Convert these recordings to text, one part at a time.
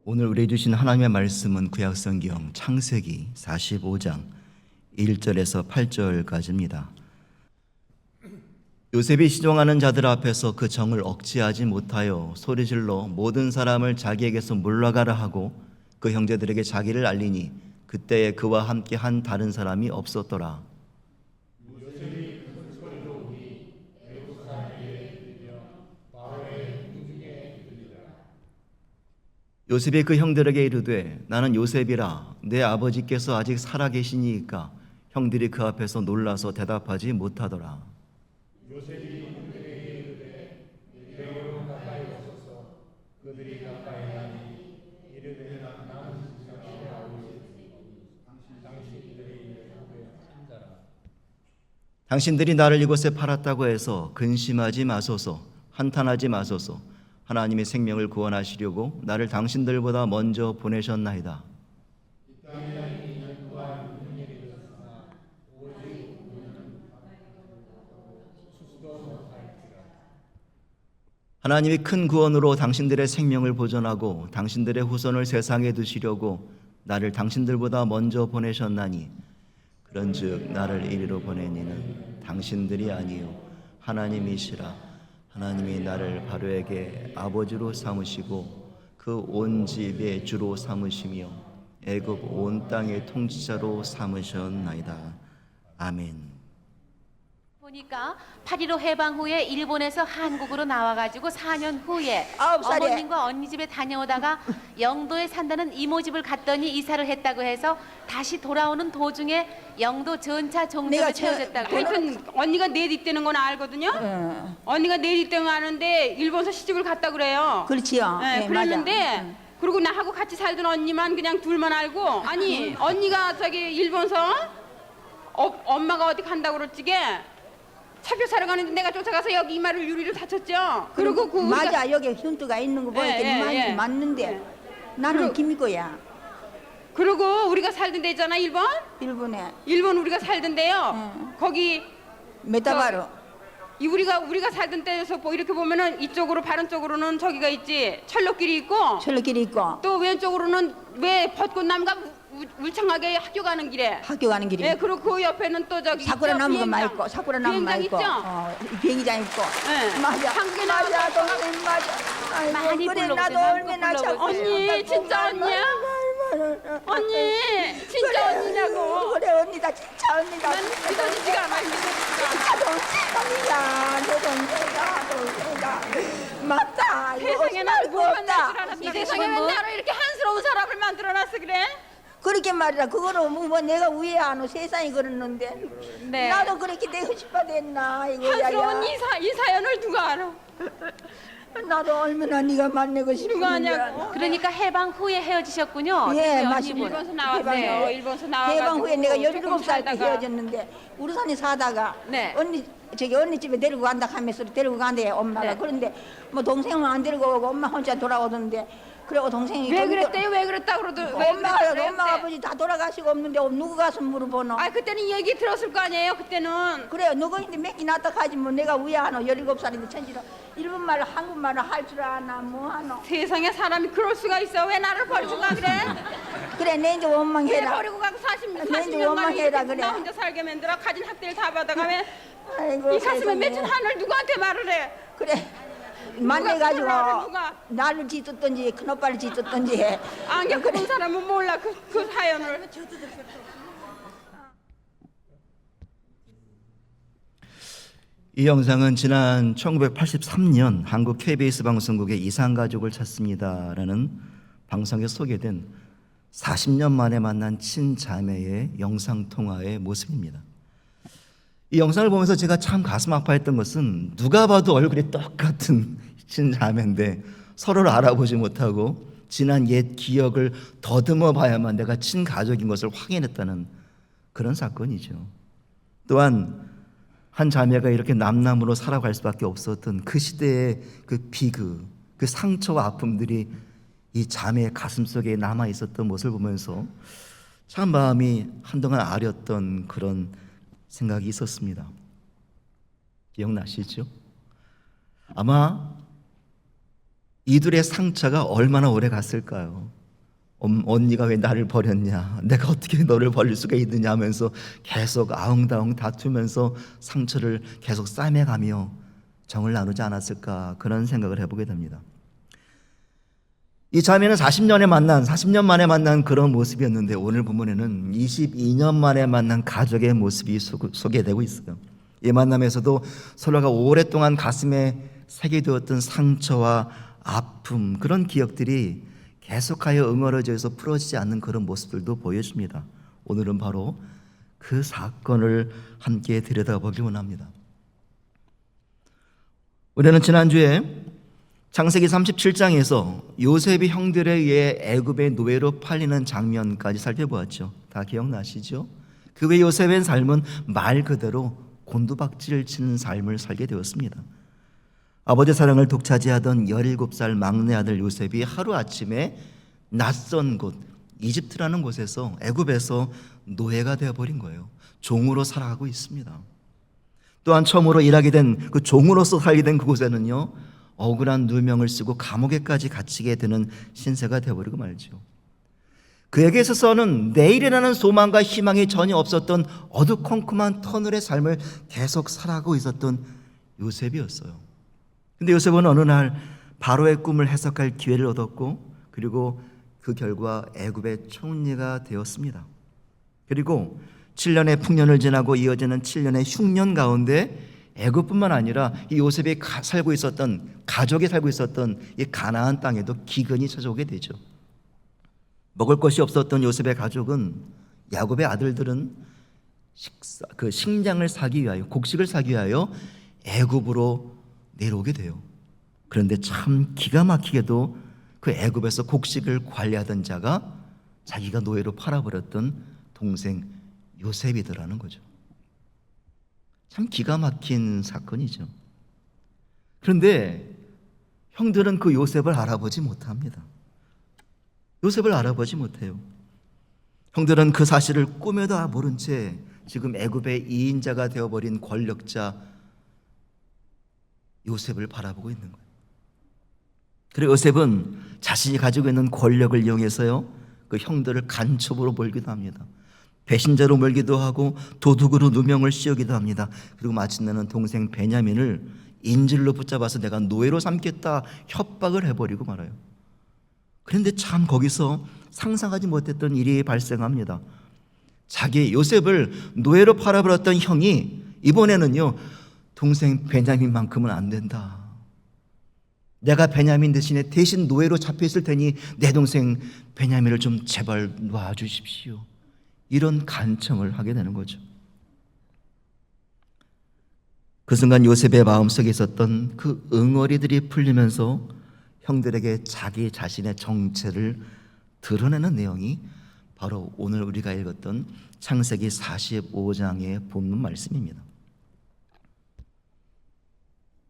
오늘 우리에게 주신 하나님의 말씀은 구약성경 창세기 45장 1절에서 8절까지입니다. 요셉이 시종하는 자들 앞에서 그 정을 억제하지 못하여 소리질러 모든 사람을 자기에게서 물러가라 하고 그 형제들에게 자기를 알리니 그때에 그와 함께 한 다른 사람이 없었더라. 요셉이 그 형들에게 이르되 나는 요셉이라 내 아버지께서 아직 살아계시니이까 형들이 그 앞에서 놀라서 대답하지 못하더라. 당신들이 나를 이곳에 팔았다고 해서 근심하지 마소서, 한탄하지 마소서. 하나님의 생명을 구원하시려고 나를 당신들보다 먼저 보내셨나이다. 하나님이 큰 구원으로 당신들의 생명을 보존하고 당신들의 후손을 세상에 두시려고 나를 당신들보다 먼저 보내셨나니 그런즉 나를 이리로 보낸 이는 당신들이 아니요 하나님이시라. 하나님이 나를 바로에게 아버지로 삼으시고 그 온 집의 주로 삼으시며 애굽 온 땅의 통치자로 삼으셨나이다. 아멘. 보니까 8.15 해방 후에 일본에서 한국으로 나와가지고 4년 후에 9살에 어머님과 언니 집에 다녀오다가 영도에 산다는 이모 집을 갔더니 이사를 했다고 해서 다시 돌아오는 도중에 영도 전차 종로에 채워졌다고. 하여튼 언니가 내리떼는 건 알거든요. 언니가 내리떼는 거 아는데 일본서 시집을 갔다 그래요. 그렇지요. 네, 네, 그랬는데 맞아. 그리고 나하고 같이 살던 언니만 그냥 둘만 알고 아니 언니가 저기 일본서 엄마가 어디 간다고 그랬지게 차표 사러 가는데 내가 쫓아가서 여기 이마를 유리를 다쳤죠. 그리고 그 맞아. 여기 흉터가 있는 거 보니까 이만이 맞는데 나는 김이고야. 그리고 우리가 살던 데 있잖아 일본에 일본 우리가 살던 데요. 거기 메타바로 우리가 살던 데에서 이렇게 보면은 이쪽으로 바른 쪽으로는 저기가 있지 철로길이 있고 철로길이 있고 또 왼쪽으로는 왜 벚꽃나무가 울창하게 학교 가는 길에 학교 가는 길이. 네, 그리고 그 옆에는 또 저기 사쿠라 있죠, 나무가 비행장. 많고 사쿠라 나무 비행장 많고 있죠? 비행장 있고. 네. 맞아. 한국에 맞아. 나와서 동생 맞아. 아이고, 많이 그래 불러보세요. 나도 얼마나 많이 자꾸 언니 진짜 언니야? 언니 진짜 언니냐고. 그래 언니다 진짜 언니다. 난 믿어지지가 않아. 진짜 동생이야. 내 동생이야. 맞다. 세상에 난 뭘 만날 줄 없다. 알았나. 이 세상에 왜 나를 이렇게 한스러운 사람을 만들어놨어 그래? 그렇게 말이라 그거는 뭐 내가 위에 안 오 세상이 그랬는데 네. 나도 그렇게 되고 싶어 됐나 이거 한스러운 야야. 이 사연을 누가 알아? 나도 얼마나 네가 만나고 싶은데. 누가 아냐고. 그러니까 해방 후에 헤어지셨군요. 예, 언니분. 맞습니다. 일본서 나왔어요. 네. 일본서 나와가지고 해방 후에 내가 조금 17살 때 살다가. 헤어졌는데 우르산에 사다가 네. 언니 집에 데리고 간다 하면서 데리고 간대 엄마가. 네. 그런데 뭐 동생은 안 데리고 오고 엄마 혼자 돌아오던데 그리고 동생이 왜 좀 그랬대요? 왜 그랬다 그러도 왜 엄마 그랬대? 아버지 다 돌아가시고 없는데 누구 가서 물어보노? 아 그때는 얘기 들었을 거 아니에요 그때는. 그래요. 누구인데 몇 개 낳다 가지 뭐 내가 왜 하노? 17살인데 천지로 일본말을 한국말을 할 줄 아나 뭐 하노? 세상에 사람이 그럴 수가 있어. 왜 나를 버리고 가 그래? 그래 내 이제 왜 원망해라. 버리고 가고 내 이제 40년간 원망해라 이렇게 그래. 나 혼자 살게 만들어 가진 학대를 다 받아가 왜 아이고 이 가슴에 세상에. 맺힌 한을 누구한테 말을 해? 그래 만나가지고 누가 누가? 나를 짓었던지 큰오빠를 짓었던지 안경 끄는 사람은 몰라 그 사연을. 이 영상은 지난 1983년 한국 KBS 방송국의 이상가족을 찾습니다라는 방송에 소개된 40년 만에 만난 친자매의 영상통화의 모습입니다. 이 영상을 보면서 제가 참 가슴 아파했던 것은 누가 봐도 얼굴이 똑같은 친자매인데 서로를 알아보지 못하고 지난 옛 기억을 더듬어 봐야만 내가 친가족인 것을 확인했다는 그런 사건이죠. 또한 한 자매가 이렇게 남남으로 살아갈 수밖에 없었던 그 시대의 그 비극, 그 상처와 아픔들이 이 자매의 가슴속에 남아 있었던 모습을 보면서 참 마음이 한동안 아렸던 그런 생각이 있었습니다. 기억나시죠? 아마 이들의 상처가 얼마나 오래 갔을까요? 언니가 왜 나를 버렸냐, 내가 어떻게 너를 버릴 수가 있느냐 하면서 계속 아웅다웅 다투면서 상처를 계속 싸매가며 정을 나누지 않았을까, 그런 생각을 해보게 됩니다. 이 자매는 40년 만에 만난 그런 모습이었는데, 오늘 본문에는 22년 만에 만난 가족의 모습이 소개되고 있어요. 이 만남에서도 서로가 오랫동안 가슴에 새겨두었던 상처와 아픔, 그런 기억들이 계속하여 응어러져서 풀어지지 않는 그런 모습들도 보여줍니다. 오늘은 바로 그 사건을 함께 들여다보기 원합니다. 우리는 지난주에 창세기 37장에서 요셉이 형들에 의해 애굽의 노예로 팔리는 장면까지 살펴보았죠. 다 기억나시죠? 그 후에 요셉의 삶은 말 그대로 곤두박질을 치는 삶을 살게 되었습니다. 아버지 사랑을 독차지하던 17살 막내 아들 요셉이 하루아침에 낯선 곳, 이집트라는 곳에서, 애굽에서 노예가 되어버린 거예요. 종으로 살아가고 있습니다. 또한 처음으로 일하게 된, 그 종으로서 살게 된 그곳에는요, 억울한 누명을 쓰고 감옥에까지 갇히게 되는 신세가 되어버리고 말죠. 그에게 있어서는 내일이라는 소망과 희망이 전혀 없었던 어두컴컴한 터널의 삶을 계속 살아가고 있었던 요셉이었어요. 근데 요셉은 어느 날 바로의 꿈을 해석할 기회를 얻었고, 그리고 그 결과 애굽의 총리가 되었습니다. 그리고 7년의 풍년을 지나고 이어지는 7년의 흉년 가운데 애굽뿐만 아니라 이 요셉이 살고 있었던, 가족이 살고 있었던 이 가나안 땅에도 기근이 찾아오게 되죠. 먹을 것이 없었던 요셉의 가족은, 야곱의 아들들은 식량을 사기 위하여, 곡식을 사기 위하여 애굽으로 내려오게 돼요. 그런데 참 기가 막히게도 그 애굽에서 곡식을 관리하던 자가 자기가 노예로 팔아버렸던 동생 요셉이더라는 거죠. 참 기가 막힌 사건이죠. 그런데 형들은 그 요셉을 알아보지 못합니다. 요셉을 알아보지 못해요. 형들은 그 사실을 꿈에도 모른 채 지금 애굽의 2인자가 되어버린 권력자 요셉을 바라보고 있는 거예요. 그리고 요셉은 자신이 가지고 있는 권력을 이용해서요, 그 형들을 간첩으로 몰기도 합니다. 배신자로 몰기도 하고 도둑으로 누명을 씌우기도 합니다. 그리고 마침내는 동생 베냐민을 인질로 붙잡아서 내가 노예로 삼겠다 협박을 해버리고 말아요. 그런데 참 거기서 상상하지 못했던 일이 발생합니다. 자기 요셉을 노예로 팔아버렸던 형이 이번에는요, 동생 베냐민만큼은 안 된다, 내가 베냐민 대신 노예로 잡혀있을 테니 내 동생 베냐민을 좀 제발 놔주십시오, 이런 간청을 하게 되는 거죠. 그 순간 요셉의 마음속에 있었던 그 응어리들이 풀리면서 형들에게 자기 자신의 정체를 드러내는 내용이 바로 오늘 우리가 읽었던 창세기 45장의 본문 말씀입니다.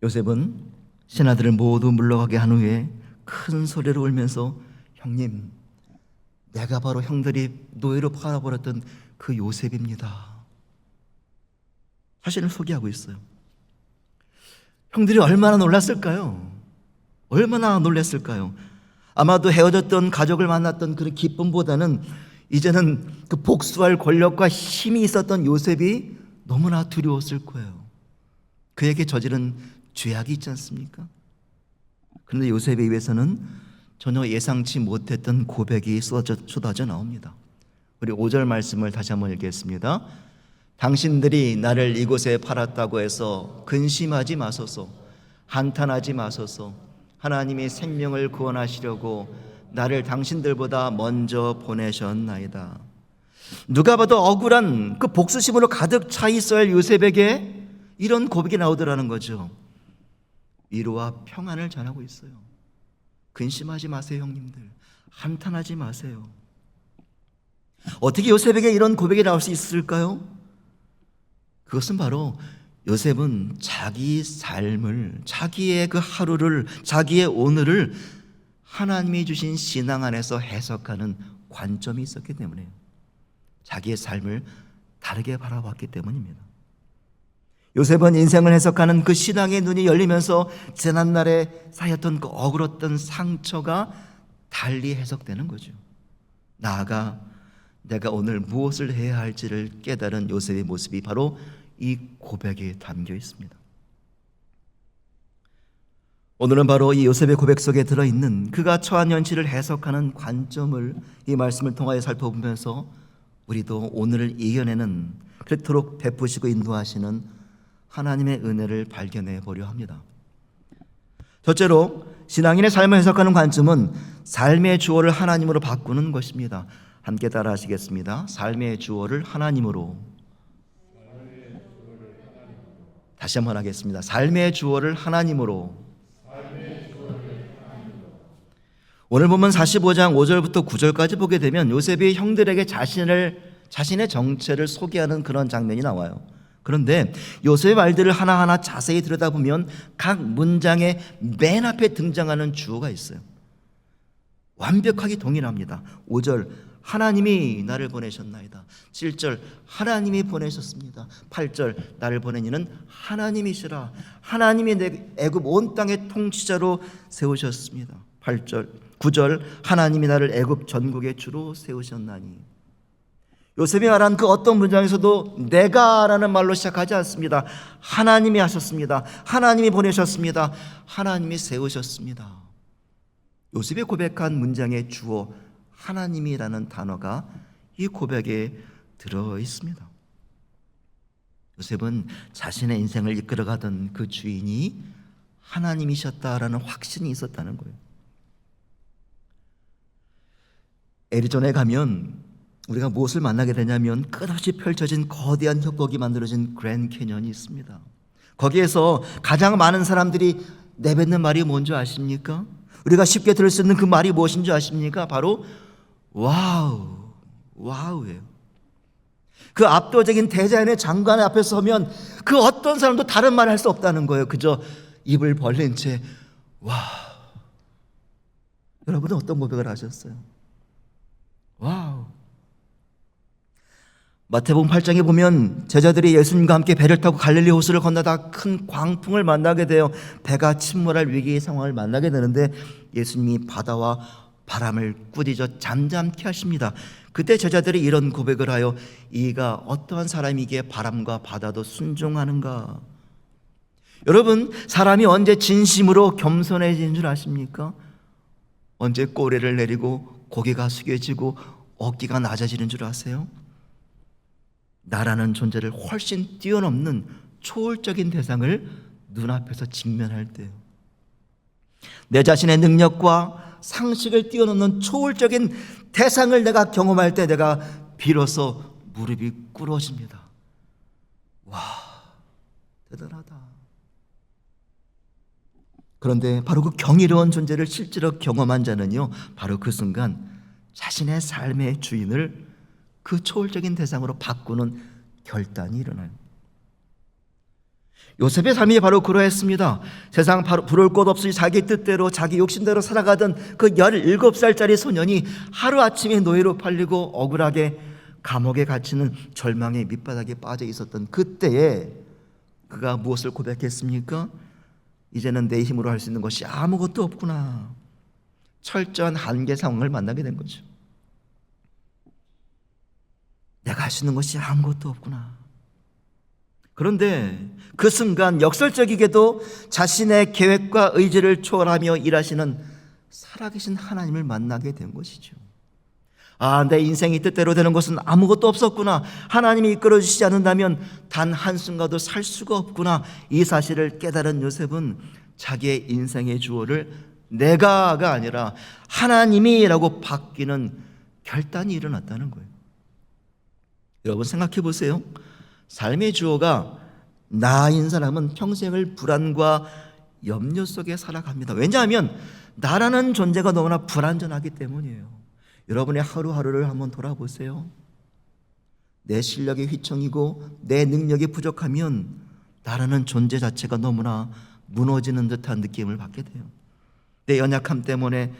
요셉은 신하들을 모두 물러가게 한 후에 큰 소리로 울면서, 형님, 내가 바로 형들이 노예로 팔아버렸던 그 요셉입니다, 자신을 소개하고 있어요. 형들이 얼마나 놀랐을까요? 얼마나 놀랐을까요? 아마도 헤어졌던 가족을 만났던 그 기쁨보다는 이제는 그 복수할 권력과 힘이 있었던 요셉이 너무나 두려웠을 거예요. 그에게 저지른 죄악이 있지 않습니까? 그런데 요셉의 입에서는 전혀 예상치 못했던 고백이 쏟아져 나옵니다. 우리 5절 말씀을 다시 한번 읽겠습니다. 당신들이 나를 이곳에 팔았다고 해서 근심하지 마소서, 한탄하지 마소서. 하나님이 생명을 구원하시려고 나를 당신들보다 먼저 보내셨나이다. 누가 봐도 억울한 그 복수심으로 가득 차 있어야 할 요셉에게 이런 고백이 나오더라는 거죠. 위로와 평안을 전하고 있어요. 근심하지 마세요, 형님들. 한탄하지 마세요. 어떻게 요셉에게 이런 고백이 나올 수 있을까요? 그것은 바로 요셉은 자기 삶을, 자기의 그 하루를, 자기의 오늘을 하나님이 주신 신앙 안에서 해석하는 관점이 있었기 때문에요. 자기의 삶을 다르게 바라봤기 때문입니다. 요셉은 인생을 해석하는 그 신앙의 눈이 열리면서 지난날에 쌓였던 그 억울했던 상처가 달리 해석되는 거죠. 나아가 내가 오늘 무엇을 해야 할지를 깨달은 요셉의 모습이 바로 이 고백에 담겨 있습니다. 오늘은 바로 이 요셉의 고백 속에 들어있는 그가 처한 현실을 해석하는 관점을 이 말씀을 통하여 살펴보면서 우리도 오늘을 이겨내는, 그토록 베푸시고 인도하시는 하나님의 은혜를 발견해 보려 합니다. 첫째로 신앙인의 삶을 해석하는 관점은 삶의 주어를 하나님으로 바꾸는 것입니다. 함께 따라 하시겠습니다. 삶의 주어를 하나님으로. 다시 한번 하겠습니다. 삶의 주어를 하나님으로. 오늘 보면 45장 5절부터 9절까지 보게 되면 요셉이 형들에게 자신의 정체를 소개하는 그런 장면이 나와요. 그런데 요셉의 말들을 하나하나 자세히 들여다보면 각 문장의 맨 앞에 등장하는 주어가 있어요. 완벽하게 동일합니다. 5절 하나님이 나를 보내셨나이다. 7절 하나님이 보내셨습니다. 8절 나를 보낸 이는 하나님이시라. 하나님이 내 애굽 온 땅의 통치자로 세우셨습니다. 9절 하나님이 나를 애굽 전국의 주로 세우셨나니. 요셉이 말한 그 어떤 문장에서도 내가라는 말로 시작하지 않습니다. 하나님이 하셨습니다. 하나님이 보내셨습니다. 하나님이 세우셨습니다. 요셉이 고백한 문장의 주어 하나님이라는 단어가 이 고백에 들어 있습니다. 요셉은 자신의 인생을 이끌어가던 그 주인이 하나님이셨다라는 확신이 있었다는 거예요. 애리존에 가면 우리가 무엇을 만나게 되냐면 끝없이 펼쳐진 거대한 협곡이 만들어진 그랜드 캐년이 있습니다. 거기에서 가장 많은 사람들이 내뱉는 말이 뭔지 아십니까? 우리가 쉽게 들을 수 있는 그 말이 무엇인 줄 아십니까? 바로 와우, 와우예요. 그 압도적인 대자연의 장관 앞에 서면 그 어떤 사람도 다른 말을 할 수 없다는 거예요. 그저 입을 벌린 채 와. 여러분은 어떤 고백을 하셨어요? 와우. 마태복음 8장에 보면 제자들이 예수님과 함께 배를 타고 갈릴리 호수를 건너다 큰 광풍을 만나게 되어 배가 침몰할 위기의 상황을 만나게 되는데 예수님이 바다와 바람을 꾸짖어 잠잠케 하십니다. 그때 제자들이 이런 고백을 하여 이가 어떠한 사람이기에 바람과 바다도 순종하는가? 여러분, 사람이 언제 진심으로 겸손해지는 줄 아십니까? 언제 꼬리를 내리고 고개가 숙여지고 어깨가 낮아지는 줄 아세요? 나라는 존재를 훨씬 뛰어넘는 초월적인 대상을 눈앞에서 직면할 때요. 내 자신의 능력과 상식을 뛰어넘는 초월적인 대상을 내가 경험할 때 내가 비로소 무릎이 꿇어집니다. 와, 대단하다. 그런데 바로 그 경이로운 존재를 실제로 경험한 자는요, 바로 그 순간 자신의 삶의 주인을 그 초월적인 대상으로 바꾸는 결단이 일어나요. 요셉의 삶이 바로 그러했습니다. 세상 부러울 것 없이 자기 뜻대로 자기 욕심대로 살아가던 그 17살짜리 소년이 하루아침에 노예로 팔리고 억울하게 감옥에 갇히는 절망의 밑바닥에 빠져 있었던 그때에 그가 무엇을 고백했습니까? 이제는 내 힘으로 할 수 있는 것이 아무것도 없구나. 철저한 한계 상황을 만나게 된 거죠. 내가 할 수 있는 것이 아무것도 없구나. 그런데 그 순간 역설적이게도 자신의 계획과 의지를 초월하며 일하시는 살아계신 하나님을 만나게 된 것이죠. 아, 내 인생이 뜻대로 되는 것은 아무것도 없었구나. 하나님이 이끌어 주시지 않는다면 단 한순간도 살 수가 없구나. 이 사실을 깨달은 요셉은 자기의 인생의 주어를 내가가 아니라 하나님이라고 바뀌는 결단이 일어났다는 거예요. 여러분 생각해 보세요. 삶의 주어가 나인 사람은 평생을 불안과 염려 속에 살아갑니다. 왜냐하면 나라는 존재가 너무나 불안전하기 때문이에요. 여러분의 하루하루를 한번 돌아보세요. 내 실력이 휘청이고 내 능력이 부족하면 나라는 존재 자체가 너무나 무너지는 듯한 느낌을 받게 돼요. 내 연약함 때문에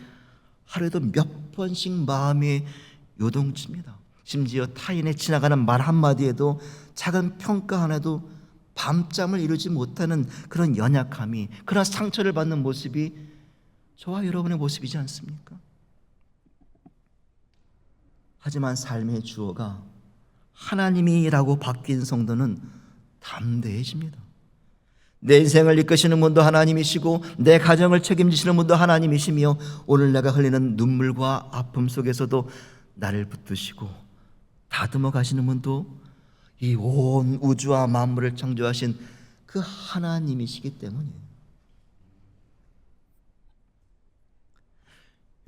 하루에도 몇 번씩 마음이 요동칩니다. 심지어 타인의 지나가는 말 한마디에도 작은 평가 하나도 밤잠을 이루지 못하는 그런 연약함이, 그런 상처를 받는 모습이 저와 여러분의 모습이지 않습니까? 하지만 삶의 주어가 하나님이라고 바뀐 성도는 담대해집니다. 내 인생을 이끄시는 분도 하나님이시고 내 가정을 책임지시는 분도 하나님이시며 오늘 내가 흘리는 눈물과 아픔 속에서도 나를 붙드시고 다듬어 가시는 분도 이 온 우주와 만물을 창조하신 그 하나님이시기 때문이에요.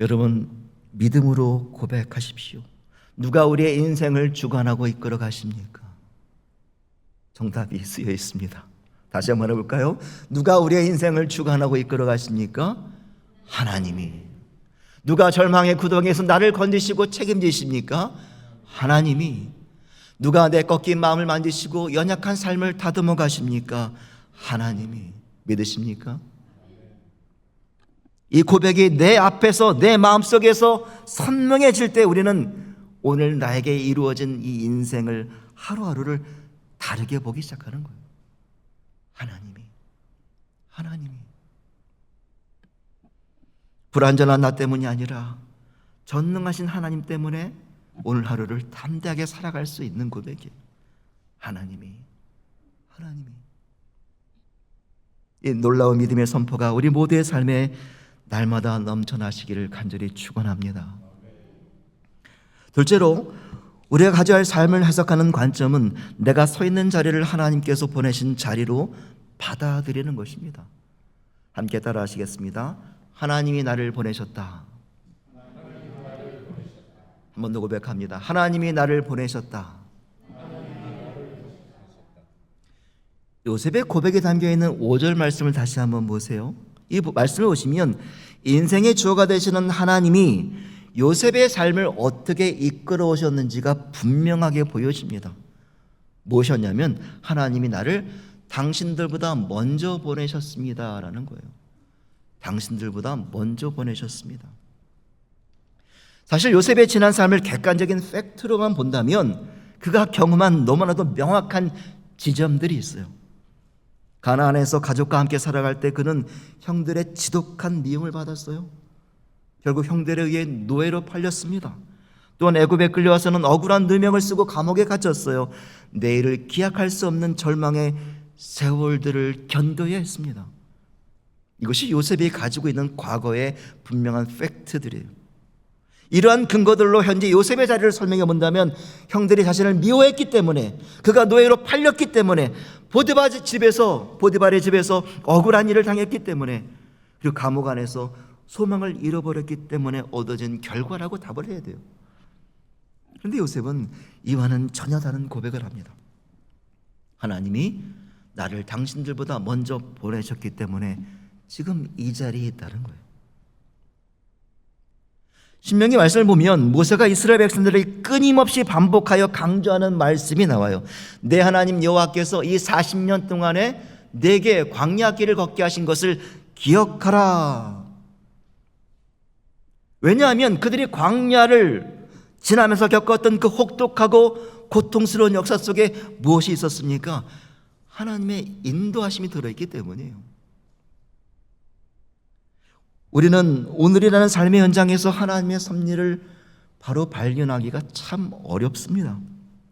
여러분, 믿음으로 고백하십시오. 누가 우리의 인생을 주관하고 이끌어 가십니까? 정답이 쓰여 있습니다. 다시 한번 해볼까요? 누가 우리의 인생을 주관하고 이끌어 가십니까? 하나님이. 누가 절망의 구덩이에서 나를 건지시고 책임지십니까? 하나님이. 누가 내 꺾인 마음을 만지시고 연약한 삶을 다듬어 가십니까? 하나님이. 믿으십니까? 이 고백이 내 앞에서, 내 마음속에서 선명해질 때 우리는 오늘 나에게 이루어진 이 인생을, 하루하루를 다르게 보기 시작하는 거예요. 하나님이 불완전한 나 때문이 아니라 전능하신 하나님 때문에 오늘 하루를 담대하게 살아갈 수 있는 고백이에요. 하나님이. 이 놀라운 믿음의 선포가 우리 모두의 삶에 날마다 넘쳐나시기를 간절히 축원합니다. 둘째로, 우리가 가져야 할 삶을 해석하는 관점은 내가 서 있는 자리를 하나님께서 보내신 자리로 받아들이는 것입니다. 함께 따라 하시겠습니다. 하나님이 나를 보내셨다. 한 번 더 고백합니다. 하나님이 나를 보내셨다. 요셉의 고백에 담겨있는 5절 말씀을 다시 한번 보세요. 이 말씀을 보시면 인생의 주어가 되시는 하나님이 요셉의 삶을 어떻게 이끌어 오셨는지가 분명하게 보여집니다. 무엇이었냐면 하나님이 나를 당신들보다 먼저 보내셨습니다 라는 거예요. 당신들보다 먼저 보내셨습니다. 사실 요셉의 지난 삶을 객관적인 팩트로만 본다면 그가 경험한 너무나도 명확한 지점들이 있어요. 가나안에서 가족과 함께 살아갈 때 그는 형들의 지독한 미움을 받았어요. 결국 형들에 의해 노예로 팔렸습니다. 또한 애굽에 끌려와서는 억울한 누명을 쓰고 감옥에 갇혔어요. 내일을 기약할 수 없는 절망의 세월들을 견뎌야 했습니다. 이것이 요셉이 가지고 있는 과거의 분명한 팩트들이에요. 이러한 근거들로 현재 요셉의 자리를 설명해 본다면 형들이 자신을 미워했기 때문에, 그가 노예로 팔렸기 때문에, 보디발의 집에서 억울한 일을 당했기 때문에, 그리고 감옥 안에서 소망을 잃어버렸기 때문에 얻어진 결과라고 답을 해야 돼요. 그런데 요셉은 이와는 전혀 다른 고백을 합니다. 하나님이 나를 당신들보다 먼저 보내셨기 때문에 지금 이 자리에 있다는 거예요. 신명기 말씀을 보면 모세가 이스라엘 백성들을 끊임없이 반복하여 강조하는 말씀이 나와요. 내 하나님 여호와께서 이 40년 동안에 내게 광야 길을 걷게 하신 것을 기억하라. 왜냐하면 그들이 광야를 지나면서 겪었던 그 혹독하고 고통스러운 역사 속에 무엇이 있었습니까? 하나님의 인도하심이 들어있기 때문이에요. 우리는 오늘이라는 삶의 현장에서 하나님의 섭리를 바로 발견하기가 참 어렵습니다.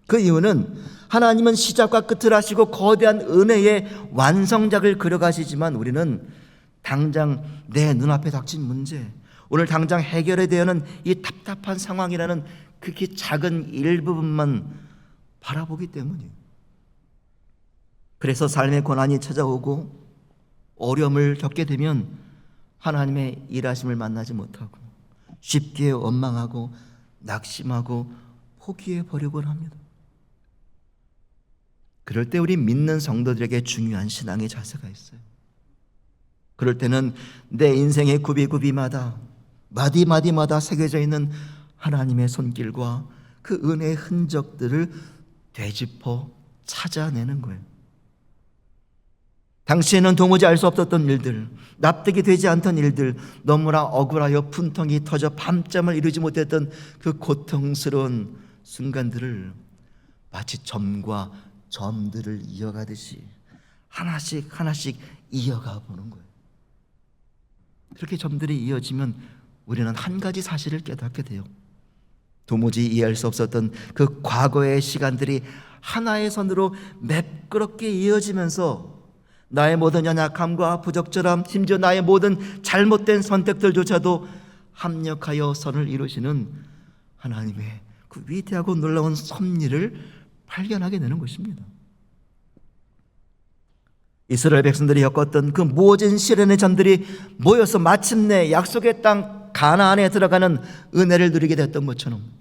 그 이유는 하나님은 시작과 끝을 하시고 거대한 은혜의 완성작을 그려가시지만 우리는 당장 내 눈앞에 닥친 문제, 오늘 당장 해결해야 되는 이 답답한 상황이라는 극히 작은 일부분만 바라보기 때문이에요. 그래서 삶의 고난이 찾아오고 어려움을 겪게 되면 하나님의 일하심을 만나지 못하고 쉽게 원망하고 낙심하고 포기해버리곤 합니다. 그럴 때 우리 믿는 성도들에게 중요한 신앙의 자세가 있어요. 그럴 때는 내 인생의 구비구비마다 마디마디마다 새겨져 있는 하나님의 손길과 그 은혜의 흔적들을 되짚어 찾아내는 거예요. 당시에는 도무지 알 수 없었던 일들, 납득이 되지 않던 일들, 너무나 억울하여 분통이 터져 밤잠을 이루지 못했던 그 고통스러운 순간들을 마치 점과 점들을 이어가듯이 하나씩 하나씩 이어가 보는 거예요. 그렇게 점들이 이어지면 우리는 한 가지 사실을 깨닫게 돼요. 도무지 이해할 수 없었던 그 과거의 시간들이 하나의 선으로 매끄럽게 이어지면서 나의 모든 연약함과 부적절함, 심지어 나의 모든 잘못된 선택들조차도 합력하여 선을 이루시는 하나님의 그 위대하고 놀라운 섭리를 발견하게 되는 것입니다. 이스라엘 백성들이 겪었던 그 모진 시련의 점들이 모여서 마침내 약속의 땅 가나안에 들어가는 은혜를 누리게 됐던 것처럼,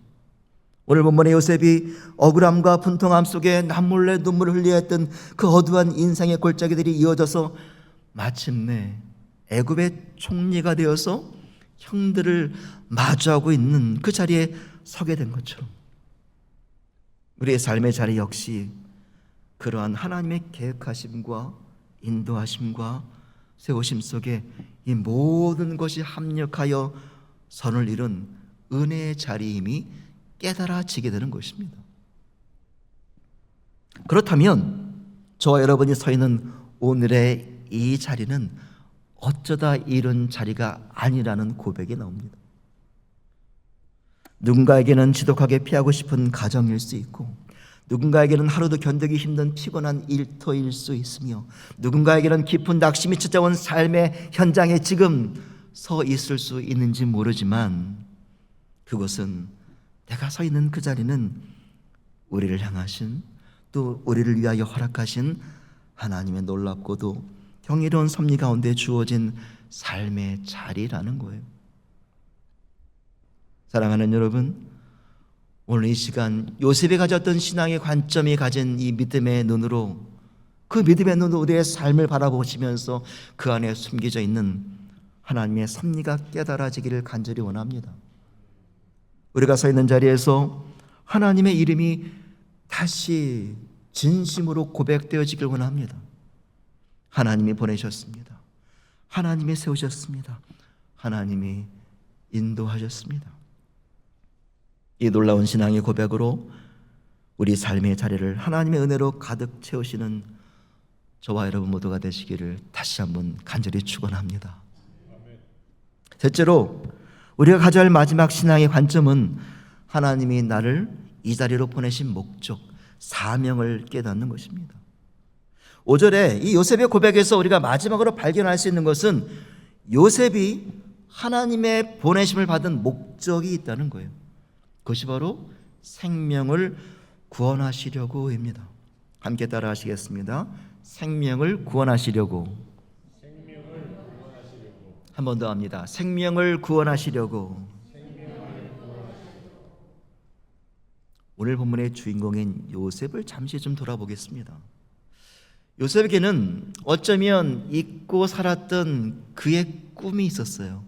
오늘 본문의 요셉이 억울함과 분통함 속에 남몰래 눈물을 흘려야 했던 그 어두운 인생의 골짜기들이 이어져서 마침내 애굽의 총리가 되어서 형들을 마주하고 있는 그 자리에 서게 된 것처럼, 우리의 삶의 자리 역시 그러한 하나님의 계획하심과 인도하심과 세우심 속에 이 모든 것이 합력하여 선을 이룬 은혜의 자리임이 깨달아지게 되는 것입니다. 그렇다면 저와 여러분이 서 있는 오늘의 이 자리는 어쩌다 이룬 자리가 아니라는 고백이 나옵니다. 누군가에게는 지독하게 피하고 싶은 가정일 수 있고, 누군가에게는 하루도 견디기 힘든 피곤한 일터일 수 있으며, 누군가에게는 깊은 낙심이 찾아온 삶의 현장에 지금 서 있을 수 있는지 모르지만, 그것은, 내가 서 있는 그 자리는 우리를 향하신, 또 우리를 위하여 허락하신 하나님의 놀랍고도 경이로운 섭리 가운데 주어진 삶의 자리라는 거예요. 사랑하는 여러분, 오늘 이 시간 요셉이 가졌던 신앙의 관점이 가진 이 믿음의 눈으로, 그 믿음의 눈으로 우리의 삶을 바라보시면서 그 안에 숨겨져 있는 하나님의 섭리가 깨달아지기를 간절히 원합니다. 우리가 서 있는 자리에서 하나님의 이름이 다시 진심으로 고백되어지길 원합니다. 하나님이 보내셨습니다. 하나님이 세우셨습니다. 하나님이 인도하셨습니다. 이 놀라운 신앙의 고백으로 우리 삶의 자리를 하나님의 은혜로 가득 채우시는 저와 여러분 모두가 되시기를 다시 한번 간절히 축원합니다. 셋째로, 우리가 가져야 할 마지막 신앙의 관점은 하나님이 나를 이 자리로 보내신 목적, 사명을 깨닫는 것입니다. 5절에 이 요셉의 고백에서 우리가 마지막으로 발견할 수 있는 것은 요셉이 하나님의 보내심을 받은 목적이 있다는 거예요. 그것이 바로 생명을 구원하시려고입니다. 함께 따라 하시겠습니다. 생명을 구원하시려고. 한 번 더 합니다. 생명을 구원하시려고. 오늘 본문의 주인공인 요셉을 잠시 좀 돌아보겠습니다. 요셉에게는 어쩌면 잊고 살았던 그의 꿈이 있었어요.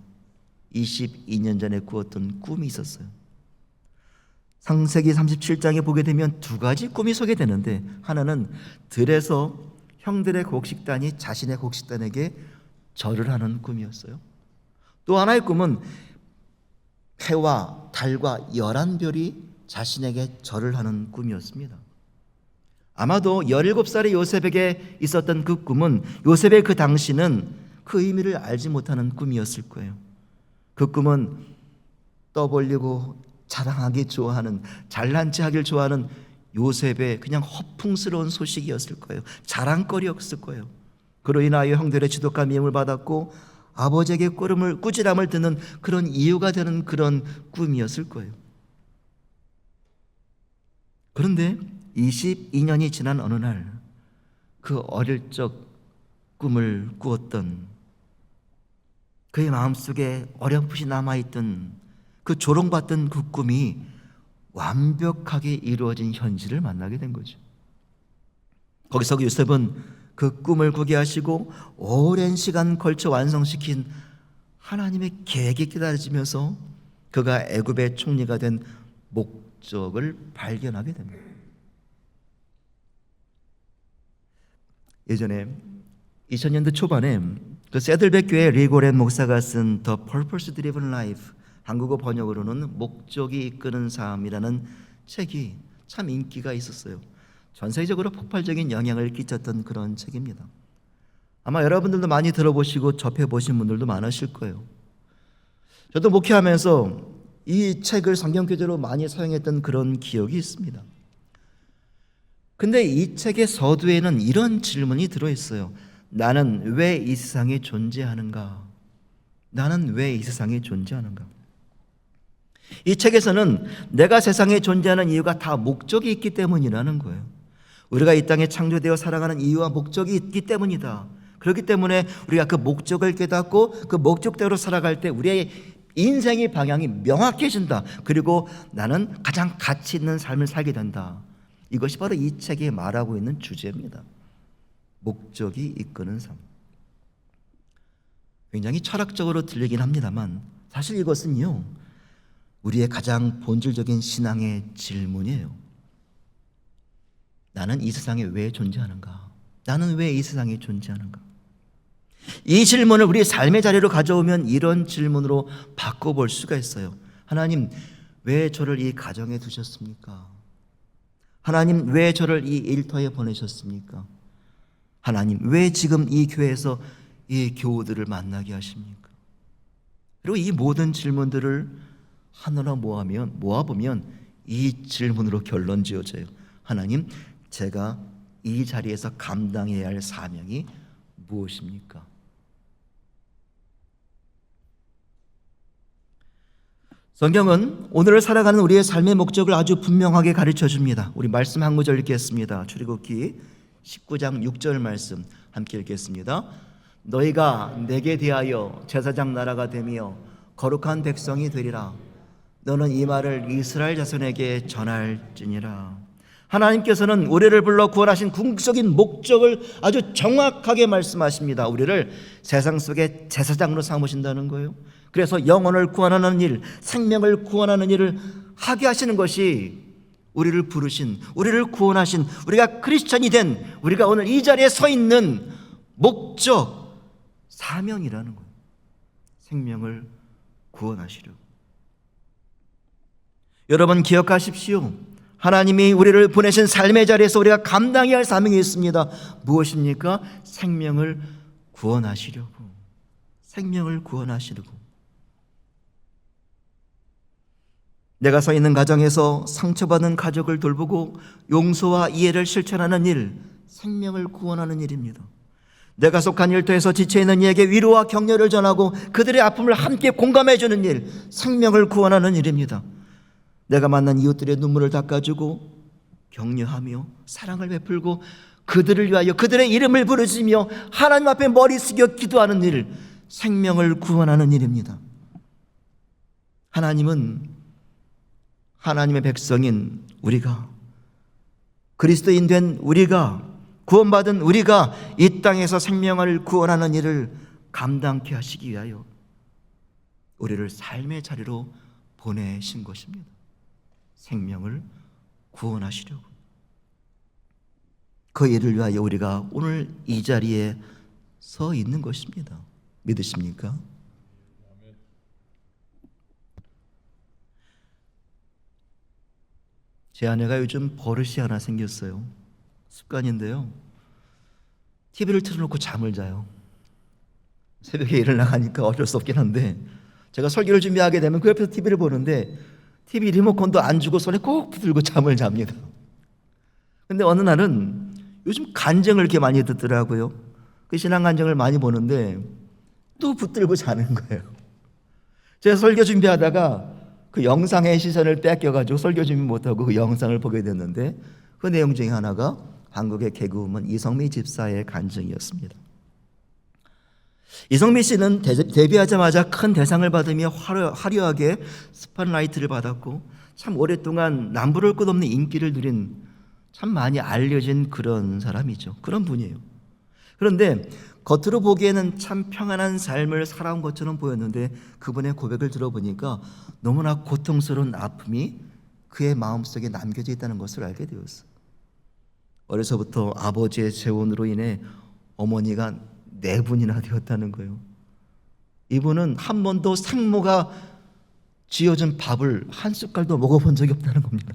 22년 전에 꾸었던 꿈이 있었어요. 창세기 37장에 보게 되면 두 가지 꿈이 소개되는데, 하나는 들에서 형들의 곡식단이 자신의 곡식단에게 절을 하는 꿈이었어요. 또 하나의 꿈은 해와 달과 11별이 자신에게 절을 하는 꿈이었습니다. 아마도 17살의 요셉에게 있었던 그 꿈은 요셉의 그 당시는 그 의미를 알지 못하는 꿈이었을 거예요. 그 꿈은 떠벌리고 자랑하기 좋아하는, 잘난 체 하길 좋아하는 요셉의 그냥 허풍스러운 소식이었을 거예요. 자랑거리였을 거예요. 그로 인하여 형들의 지독과 미움을 받았고 아버지에게 꾸지람을 듣는 그런 이유가 되는 그런 꿈이었을 거예요. 그런데 22년이 지난 어느 날, 그 어릴 적 꿈을 꾸었던, 그의 마음속에 어렴풋이 남아있던 그 조롱받던 그 꿈이 완벽하게 이루어진 현실을 만나게 된 거죠. 거기서 요셉은 그 꿈을 꾸게 하시고 오랜 시간 걸쳐 완성시킨 하나님의 계획이 깨달아지면서 그가 애굽의 총리가 된 목적을 발견하게 됩니다. 예전에 2000년대 초반에 그 세들백 교회 리고렌 목사가 쓴 The Purpose Driven Life, 한국어 번역으로는 목적이 이끄는 삶이라는 책이 참 인기가 있었어요. 전 세계적으로 폭발적인 영향을 끼쳤던 그런 책입니다. 아마 여러분들도 많이 들어보시고 접해보신 분들도 많으실 거예요. 저도 목회하면서 이 책을 성경 교재로 많이 사용했던 그런 기억이 있습니다. 근데 이 책의 서두에는 이런 질문이 들어있어요. 나는 왜 이 세상에 존재하는가? 나는 왜 이 세상에 존재하는가? 이 책에서는 내가 세상에 존재하는 이유가 다 목적이 있기 때문이라는 거예요. 우리가 이 땅에 창조되어 살아가는 이유와 목적이 있기 때문이다. 그렇기 때문에 우리가 그 목적을 깨닫고 그 목적대로 살아갈 때 우리의 인생의 방향이 명확해진다. 그리고 나는 가장 가치 있는 삶을 살게 된다. 이것이 바로 이 책이 말하고 있는 주제입니다. 목적이 이끄는 삶. 굉장히 철학적으로 들리긴 합니다만 사실 이것은요, 우리의 가장 본질적인 신앙의 질문이에요. 나는 이 세상에 왜 존재하는가? 나는 왜 이 세상에 존재하는가? 이 질문을 우리의 삶의 자리로 가져오면 이런 질문으로 바꿔볼 수가 있어요. 하나님, 왜 저를 이 가정에 두셨습니까? 하나님, 왜 저를 이 일터에 보내셨습니까? 하나님, 왜 지금 이 교회에서 이 교우들을 만나게 하십니까? 그리고 이 모든 질문들을 하나로 모아보면 이 질문으로 결론 지어져요. 하나님, 제가 이 자리에서 감당해야 할 사명이 무엇입니까? 성경은 오늘을 살아가는 우리의 삶의 목적을 아주 분명하게 가르쳐 줍니다. 우리 말씀 한 구절 읽겠습니다. 출애굽기 19장 6절 말씀 함께 읽겠습니다. 너희가 내게 대하여 제사장 나라가 되며 거룩한 백성이 되리라. 너는 이 말을 이스라엘 자손에게 전할지니라. 하나님께서는 우리를 불러 구원하신 궁극적인 목적을 아주 정확하게 말씀하십니다. 우리를 세상 속의 제사장으로 삼으신다는 거예요. 그래서 영혼을 구원하는 일, 생명을 구원하는 일을 하게 하시는 것이 우리를 부르신, 우리를 구원하신, 우리가 크리스천이 된, 우리가 오늘 이 자리에 서 있는 목적, 사명이라는 거예요. 생명을 구원하시려고. 여러분 기억하십시오. 하나님이 우리를 보내신 삶의 자리에서 우리가 감당해야 할 사명이 있습니다. 무엇입니까? 생명을 구원하시려고. 생명을 구원하시려고. 내가 서 있는 가정에서 상처받은 가족을 돌보고 용서와 이해를 실천하는 일, 생명을 구원하는 일입니다. 내가 속한 일터에서 지쳐있는 이에게 위로와 격려를 전하고 그들의 아픔을 함께 공감해주는 일, 생명을 구원하는 일입니다. 내가 만난 이웃들의 눈물을 닦아주고 격려하며 사랑을 베풀고 그들을 위하여 그들의 이름을 부르시며 하나님 앞에 머리 숙여 기도하는 일, 생명을 구원하는 일입니다. 하나님은 하나님의 백성인 우리가, 그리스도인 된 우리가, 구원받은 우리가 이 땅에서 생명을 구원하는 일을 감당케 하시기 위하여 우리를 삶의 자리로 보내신 것입니다. 생명을 구원하시려고. 그 일을 위하여 우리가 오늘 이 자리에 서 있는 것입니다. 믿으십니까? 제 아내가 요즘 버릇이 하나 생겼어요. 습관인데요. TV를 틀어놓고 잠을 자요. 새벽에 일을 나가니까 어쩔 수 없긴 한데 제가 설교를 준비하게 되면 그 옆에서 TV를 보는데 TV 리모컨도 안 주고 손에 꼭 붙들고 잠을 잡니다. 근데 어느 날은 요즘 간증을 이렇게 많이 듣더라고요. 그 신앙 간증을 많이 보는데 또 붙들고 자는 거예요. 제가 설교 준비하다가 그 영상의 시선을 뺏겨가지고 설교 준비 못하고 그 영상을 보게 됐는데 그 내용 중에 하나가 한국의 개그우먼 이성미 집사의 간증이었습니다. 이성미 씨는 데뷔하자마자 큰 대상을 받으며 화려하게 스팟라이트를 받았고 참 오랫동안 남부를 것 없는 인기를 누린 참 많이 알려진 그런 사람이죠. 그런 분이에요. 그런데 겉으로 보기에는 참 평안한 삶을 살아온 것처럼 보였는데 그분의 고백을 들어보니까 너무나 고통스러운 아픔이 그의 마음속에 남겨져 있다는 것을 알게 되었어요. 어려서부터 아버지의 재혼으로 인해 어머니가 4분이나 되었다는 거예요. 이분은 한 번도 생모가 지어준 밥을 한 숟갈도 먹어본 적이 없다는 겁니다.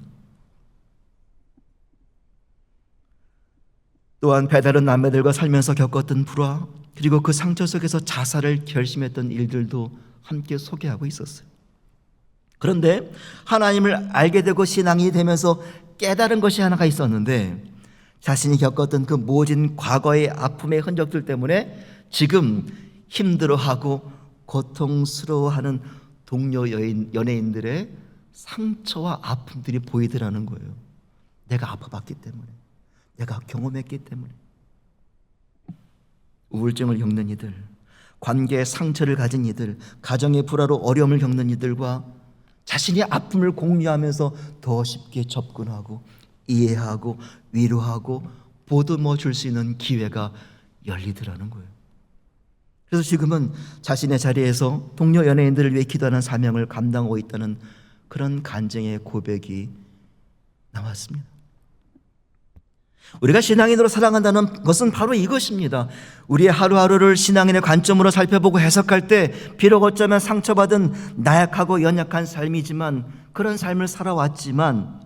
또한 배다른 남매들과 살면서 겪었던 불화, 그리고 그 상처 속에서 자살을 결심했던 일들도 함께 소개하고 있었어요. 그런데 하나님을 알게 되고 신앙이 되면서 깨달은 것이 하나가 있었는데, 자신이 겪었던 그 모진 과거의 아픔의 흔적들 때문에 지금 힘들어하고 고통스러워하는 동료 연예인들의 상처와 아픔들이 보이더라는 거예요. 내가 아파봤기 때문에, 내가 경험했기 때문에. 우울증을 겪는 이들, 관계의 상처를 가진 이들, 가정의 불화로 어려움을 겪는 이들과 자신의 아픔을 공유하면서 더 쉽게 접근하고 이해하고 위로하고 보듬어 줄 수 있는 기회가 열리더라는 거예요. 그래서 지금은 자신의 자리에서 동료 연예인들을 위해 기도하는 사명을 감당하고 있다는 그런 간증의 고백이 나왔습니다. 우리가 신앙인으로 살아간다는 것은 바로 이것입니다. 우리의 하루하루를 신앙인의 관점으로 살펴보고 해석할 때 비록 어쩌면 상처받은 나약하고 연약한 삶이지만, 그런 삶을 살아왔지만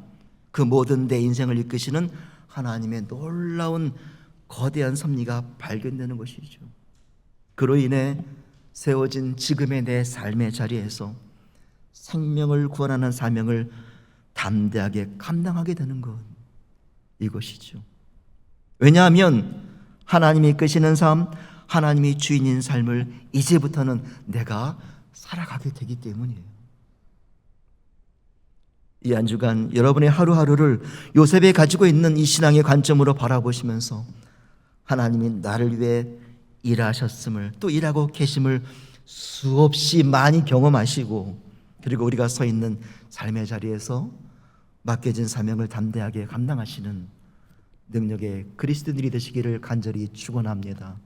그 모든 내 인생을 이끄시는 하나님의 놀라운 거대한 섭리가 발견되는 것이죠. 그로 인해 세워진 지금의 내 삶의 자리에서 생명을 구원하는 사명을 담대하게 감당하게 되는 것, 이것이죠. 왜냐하면 하나님이 이끄시는 삶, 하나님이 주인인 삶을 이제부터는 내가 살아가게 되기 때문이에요. 이 한 주간 여러분의 하루하루를 요셉이 가지고 있는 이 신앙의 관점으로 바라보시면서 하나님이 나를 위해 일하셨음을, 또 일하고 계심을 수없이 많이 경험하시고, 그리고 우리가 서 있는 삶의 자리에서 맡겨진 사명을 담대하게 감당하시는 능력의 그리스도인들이 되시기를 간절히 축원합니다.